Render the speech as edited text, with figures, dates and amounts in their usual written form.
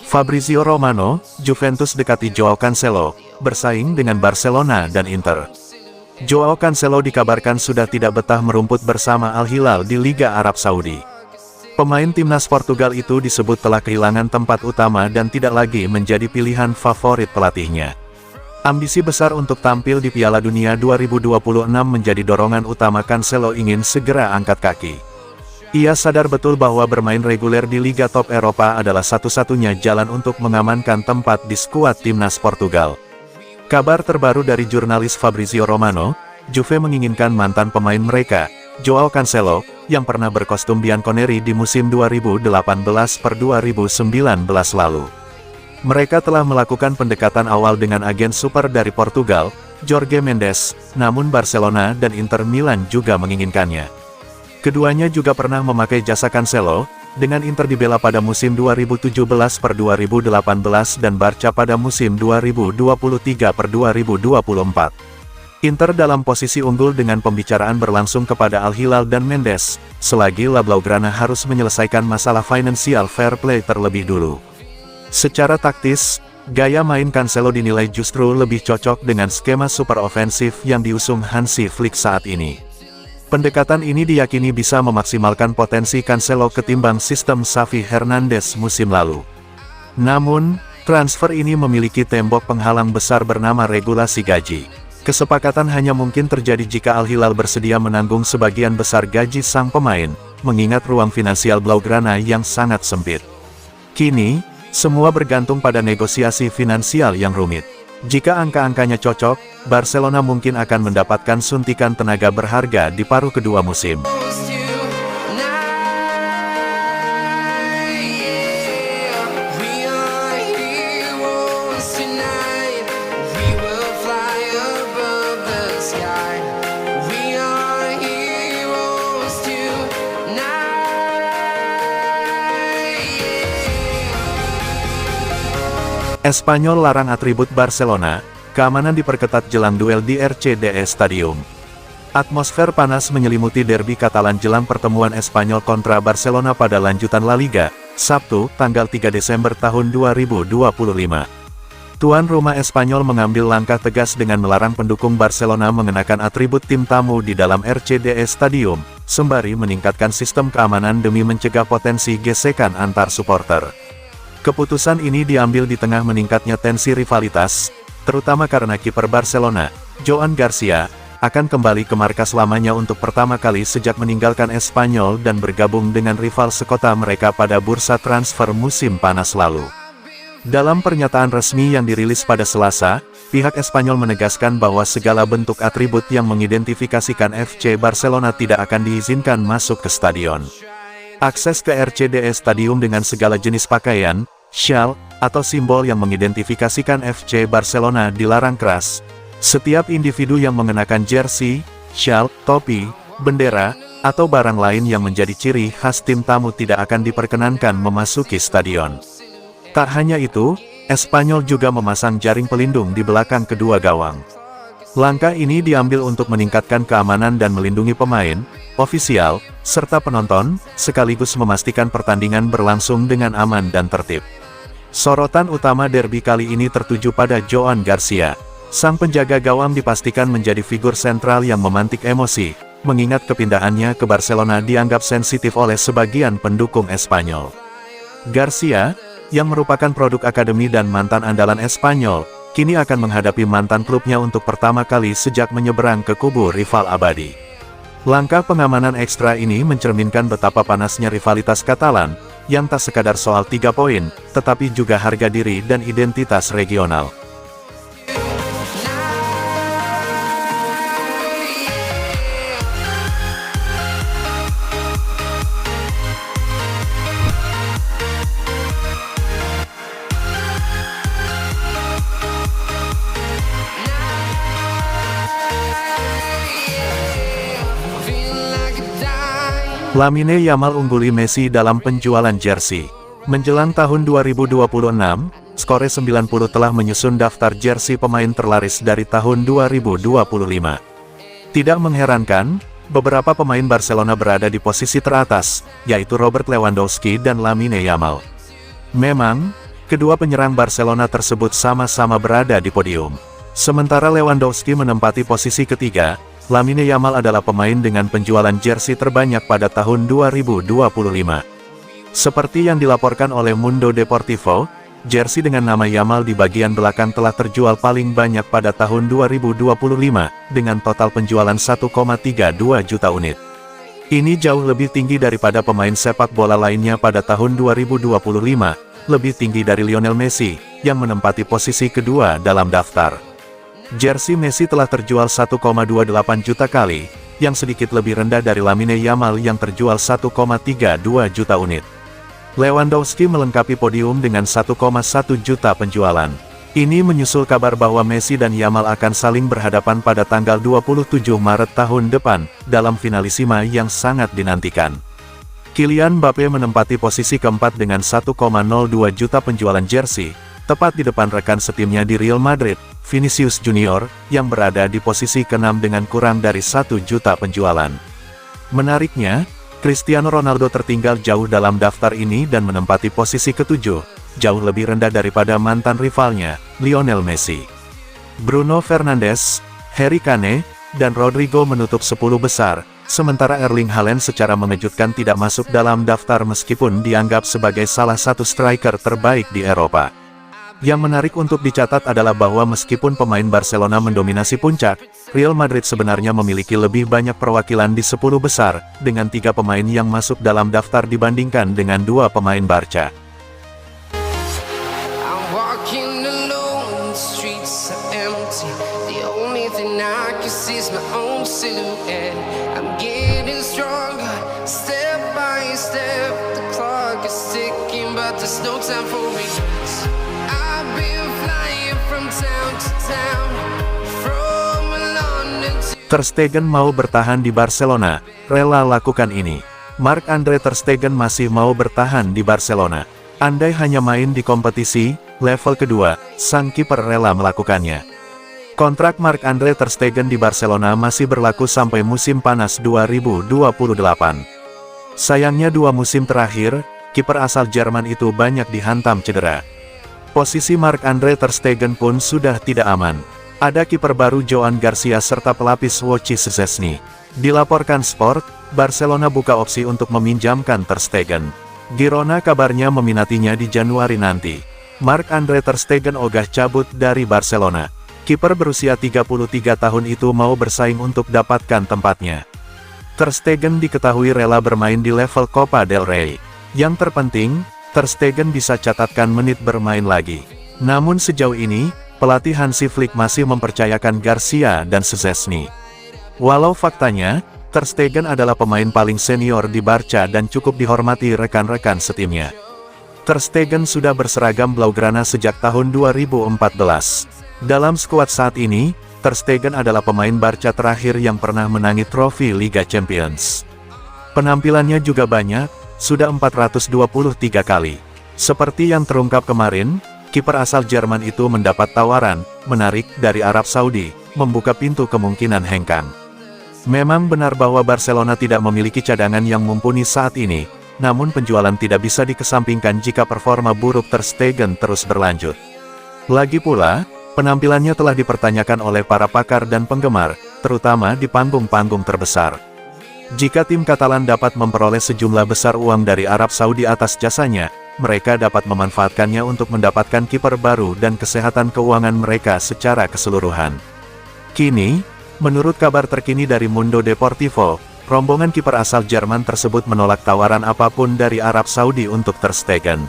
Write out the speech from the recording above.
Fabrizio Romano, Juventus dekati Joao Cancelo, bersaing dengan Barcelona dan Inter. Joao Cancelo dikabarkan sudah tidak betah merumput bersama Al Hilal di Liga Arab Saudi. Pemain timnas Portugal itu disebut telah kehilangan tempat utama dan tidak lagi menjadi pilihan favorit pelatihnya. Ambisi besar untuk tampil di Piala Dunia 2026 menjadi dorongan utama Cancelo ingin segera angkat kaki. Ia sadar betul bahwa bermain reguler di Liga Top Eropa adalah satu-satunya jalan untuk mengamankan tempat di skuad timnas Portugal. Kabar terbaru dari jurnalis Fabrizio Romano, Juve menginginkan mantan pemain mereka, Joao Cancelo, yang pernah berkostum Bianconeri di musim 2018-2019 lalu. Mereka telah melakukan pendekatan awal dengan agen super dari Portugal, Jorge Mendes, namun Barcelona dan Inter Milan juga menginginkannya. Keduanya juga pernah memakai jasa Cancelo, dengan Inter dibela pada musim 2017-2018 dan Barca pada musim 2023-2024. Inter dalam posisi unggul dengan pembicaraan berlangsung kepada Al Hilal dan Mendes, selagi La Blaugrana harus menyelesaikan masalah financial fair play terlebih dulu. Secara taktis, gaya main Cancelo dinilai justru lebih cocok dengan skema super ofensif yang diusung Hansi Flick saat ini. Pendekatan ini diyakini bisa memaksimalkan potensi Cancelo ketimbang sistem Xavi Hernandez musim lalu. Namun, transfer ini memiliki tembok penghalang besar bernama regulasi gaji. Kesepakatan hanya mungkin terjadi jika Al Hilal bersedia menanggung sebagian besar gaji sang pemain, mengingat ruang finansial Blaugrana yang sangat sempit. Kini, semua bergantung pada negosiasi finansial yang rumit. Jika angka-angkanya cocok, Barcelona mungkin akan mendapatkan suntikan tenaga berharga di paruh kedua musim. Espanyol larang atribut Barcelona, keamanan diperketat jelang duel di RCDE Stadium. Atmosfer panas menyelimuti derby Katalan jelang pertemuan Espanyol kontra Barcelona pada lanjutan La Liga, Sabtu, tanggal 3 Desember tahun 2025. Tuan rumah Espanyol mengambil langkah tegas dengan melarang pendukung Barcelona mengenakan atribut tim tamu di dalam RCDE Stadium, sembari meningkatkan sistem keamanan demi mencegah potensi gesekan antar supporter. Keputusan ini diambil di tengah meningkatnya tensi rivalitas, terutama karena kiper Barcelona, Joan Garcia, akan kembali ke markas lamanya untuk pertama kali sejak meninggalkan Espanyol dan bergabung dengan rival sekota mereka pada bursa transfer musim panas lalu. Dalam pernyataan resmi yang dirilis pada Selasa, pihak Espanyol menegaskan bahwa segala bentuk atribut yang mengidentifikasikan FC Barcelona tidak akan diizinkan masuk ke stadion. Akses ke RCDE Stadium dengan segala jenis pakaian, syal, atau simbol yang mengidentifikasikan FC Barcelona dilarang keras. Setiap individu yang mengenakan jersey, syal, topi, bendera, atau barang lain yang menjadi ciri khas tim tamu tidak akan diperkenankan memasuki stadion. Tak hanya itu, Espanyol juga memasang jaring pelindung di belakang kedua gawang. Langkah ini diambil untuk meningkatkan keamanan dan melindungi pemain, ofisial, serta penonton, sekaligus memastikan pertandingan berlangsung dengan aman dan tertib. Sorotan utama derby kali ini tertuju pada Joan Garcia. Sang penjaga gawang dipastikan menjadi figur sentral yang memantik emosi, mengingat kepindahannya ke Barcelona dianggap sensitif oleh sebagian pendukung Espanyol. Garcia, yang merupakan produk akademi dan mantan andalan Espanyol, kini akan menghadapi mantan klubnya untuk pertama kali sejak menyeberang ke kubu rival abadi. Langkah pengamanan ekstra ini mencerminkan betapa panasnya rivalitas Katalan, yang tak sekadar soal 3 poin, tetapi juga harga diri dan identitas regional. Lamine Yamal ungguli Messi dalam penjualan jersey. Menjelang tahun 2026, Skore 90 telah menyusun daftar jersey pemain terlaris dari tahun 2025. Tidak mengherankan, beberapa pemain Barcelona berada di posisi teratas, yaitu Robert Lewandowski dan Lamine Yamal. Memang, kedua penyerang Barcelona tersebut sama-sama berada di podium. Sementara Lewandowski menempati posisi ketiga, Lamine Yamal adalah pemain dengan penjualan jersey terbanyak pada tahun 2025. Seperti yang dilaporkan oleh Mundo Deportivo, jersey dengan nama Yamal di bagian belakang telah terjual paling banyak pada tahun 2025, dengan total penjualan 1,32 juta unit. Ini jauh lebih tinggi daripada pemain sepak bola lainnya pada tahun 2025, lebih tinggi dari Lionel Messi, yang menempati posisi kedua dalam daftar. Jersey Messi telah terjual 1,28 juta kali, yang sedikit lebih rendah dari Lamine Yamal yang terjual 1,32 juta unit. Lewandowski melengkapi podium dengan 1,1 juta penjualan. Ini menyusul kabar bahwa Messi dan Yamal akan saling berhadapan pada tanggal 27 Maret tahun depan, dalam finalisima yang sangat dinantikan. Kylian Mbappe menempati posisi keempat dengan 1,02 juta penjualan jersey, tepat di depan rekan setimnya di Real Madrid, Vinicius Junior, yang berada di posisi ke-6 dengan kurang dari 1 juta penjualan. Menariknya, Cristiano Ronaldo tertinggal jauh dalam daftar ini dan menempati posisi ke-7, jauh lebih rendah daripada mantan rivalnya, Lionel Messi. Bruno Fernandes, Harry Kane, dan Rodrigo menutup 10 besar, sementara Erling Haaland secara mengejutkan tidak masuk dalam daftar meskipun dianggap sebagai salah satu striker terbaik di Eropa. Yang menarik untuk dicatat adalah bahwa meskipun pemain Barcelona mendominasi puncak, Real Madrid sebenarnya memiliki lebih banyak perwakilan di 10 besar, dengan 3 pemain yang masuk dalam daftar dibandingkan dengan 2 pemain Barca. Walking alone, the streets are empty. The only thing I can see is my own silhouette. I'm getting stronger, step by step. The clock is ticking, but there's no time for regrets. I've been flying from town to town, from London to... Ter Stegen mau bertahan di Barcelona, rela lakukan ini. Marc-Andre Ter Stegen masih mau bertahan di Barcelona. Andai hanya main di kompetisi level kedua, sang kiper rela melakukannya. Kontrak Marc-Andre Ter Stegen di Barcelona masih berlaku sampai musim panas 2028. Sayangnya 2 musim terakhir, kiper asal Jerman itu banyak dihantam cedera. Posisi Marc-Andre Ter Stegen pun sudah tidak aman. Ada kiper baru Joan Garcia serta pelapis Wojciech Szczesny. Dilaporkan Sport, Barcelona buka opsi untuk meminjamkan Ter Stegen. Girona kabarnya meminatinya di Januari nanti. Marc-Andre Ter Stegen ogah cabut dari Barcelona. Kiper berusia 33 tahun itu mau bersaing untuk dapatkan tempatnya. Ter Stegen diketahui rela bermain di level Copa del Rey. Yang terpenting, Ter Stegen bisa catatkan menit bermain lagi. Namun sejauh ini, pelatih Hansi Flick masih mempercayakan Garcia dan Szczesny. Walau faktanya, Ter Stegen adalah pemain paling senior di Barca dan cukup dihormati rekan-rekan setimnya. Ter Stegen sudah berseragam Blaugrana sejak tahun 2014. Dalam skuad saat ini, Ter Stegen adalah pemain Barca terakhir yang pernah menangi trofi Liga Champions. Penampilannya juga banyak, sudah 423 kali. Seperti yang terungkap kemarin, kiper asal Jerman itu mendapat tawaran menarik dari Arab Saudi, membuka pintu kemungkinan hengkang. Memang benar bahwa Barcelona tidak memiliki cadangan yang mumpuni saat ini, namun penjualan tidak bisa dikesampingkan jika performa buruk Ter Stegen terus berlanjut. Lagi pula, penampilannya telah dipertanyakan oleh para pakar dan penggemar, terutama di panggung-panggung terbesar. Jika tim Katalan dapat memperoleh sejumlah besar uang dari Arab Saudi atas jasanya, mereka dapat memanfaatkannya untuk mendapatkan kiper baru dan kesehatan keuangan mereka secara keseluruhan. Kini, menurut kabar terkini dari Mundo Deportivo, rombongan kiper asal Jerman tersebut menolak tawaran apapun dari Arab Saudi untuk Ter Stegen.